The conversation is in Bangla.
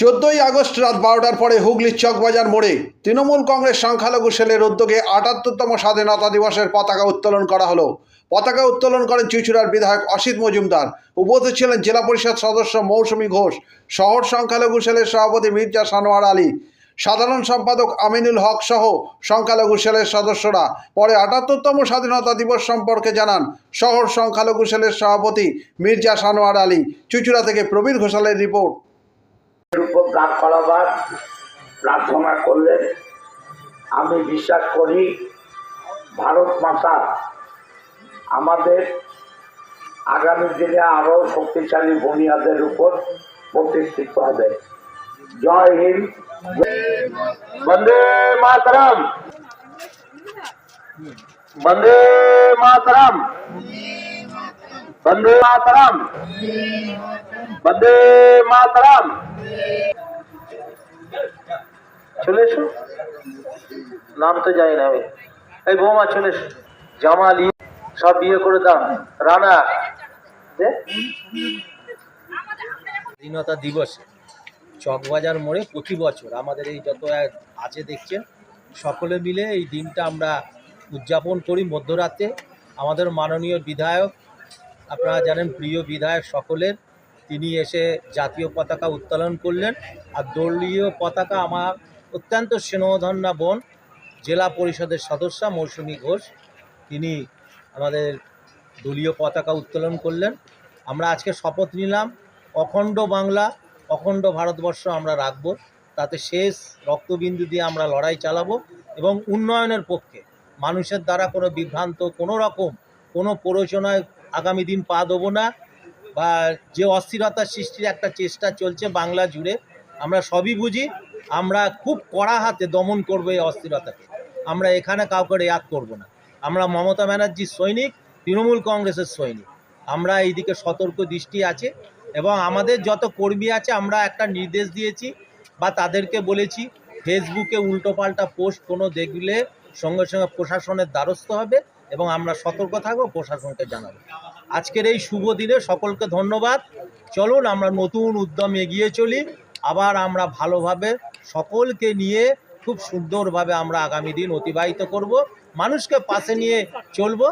14ই আগস্ট রাত 12টার পরে হুগলির চকবাজার মোড়ে তৃণমূল কংগ্রেস সংখ্যালঘু সেলের উদ্যোগে ৭৮তম স্বাধীনতা দিবসের পতাকা উত্তোলন করা হলো। পতাকা উত্তোলন করেন চুঁচুড়ার বিধায়ক অসিত মজুমদার। উপস্থিত ছিলেন জেলা পরিষদ সদস্য মৌসুমী ঘোষ, শহর সংখ্যালঘু সেলের সভাপতি মির্জা সানোয়ার আলী, সাধারণ সম্পাদক আমিনুল হক সহ সংখ্যালঘু সেলের সদস্যরা। পরে ৭৮তম স্বাধীনতা দিবস সম্পর্কে জানান শহর সংখ্যালঘু সেলের সভাপতি মির্জা সানোয়ার আলী। চুঁচুড়া থেকে প্রবীর ঘোষালের রিপোর্ট। উপর দাঁড় করাবার প্রার্থনা করলেন। আমি বিশ্বাস করি ভারত মাতা আমাদের আগামী দিনে আরো শক্তিশালী বুনিয়াদের উপর প্রতিষ্ঠিত হবে। জয় হিন্দ, বন্দে মাতরম, বন্দে মাতরম, বন্দে মাতরম, বন্দে মাতরম। চলে এসো, নাম তো জানি না আমি। এই বৌমা চলে এসো, জামালি সব বিয়ে করে দাও। রানা স্বাধীনতা দিবসে চকবাজার মোড়ে প্রতি বছর আমাদের এই যত আছে দেখছেন সকলে মিলে এই দিনটা আমরা উদযাপন করি। মধ্যরাতে আমাদের মাননীয় বিধায়ক, আপনারা জানেন প্রিয় বিধায়ক সকলের, তিনি এসে জাতীয় পতাকা উত্তোলন করলেন। আর দলীয় পতাকা আমার অত্যন্ত স্নেহধন্যা বোন জেলা পরিষদের সদস্যা মৌসুমী ঘোষ, তিনি আমাদের দলীয় পতাকা উত্তোলন করলেন। আমরা আজকে শপথ নিলাম অখণ্ড বাংলা, অখণ্ড ভারতবর্ষ আমরা রাখব, তাতে শেষ রক্তবিন্দু দিয়ে আমরা লড়াই চালাবো এবং উন্নয়নের পক্ষে মানুষের দ্বারা কোনো বিভ্রান্ত কোনো রকম কোনো প্ররোচনায় আগামী দিন পা দেবো না। বা যে অস্থিরতার সৃষ্টির একটা চেষ্টা চলছে বাংলা জুড়ে, আমরা সবই বুঝি, আমরা খুব কড়া হাতে দমন করবো এই অস্থিরতাকে। আমরা এখানে কাউকে রেয়াত করব না। আমরা মমতা ব্যানার্জির সৈনিক, তৃণমূল কংগ্রেসের সৈনিক। আমরা এইদিকে সতর্ক দৃষ্টি আছে এবং আমাদের যত কর্মী আছে আমরা একটা নির্দেশ দিয়েছি বা তাদেরকে বলেছি, ফেসবুকে উল্টোপাল্টা পোস্ট কোনো দেখলে সঙ্গে সঙ্গে প্রশাসনের দ্বারস্থ হবে এবং আমরা সতর্ক থাকবো, প্রশাসনকে জানাবো। আজকের এই শুভ দিনে সকলকে ধন্যবাদ। চলুন আমরা নতুন উদ্যম এগিয়ে চলি, আবার আমরা ভালোভাবে সকলকে নিয়ে খুব সুন্দরভাবে আমরা আগামী দিন অতিবাহিত করব, মানুষকে পাশে নিয়ে চলবো।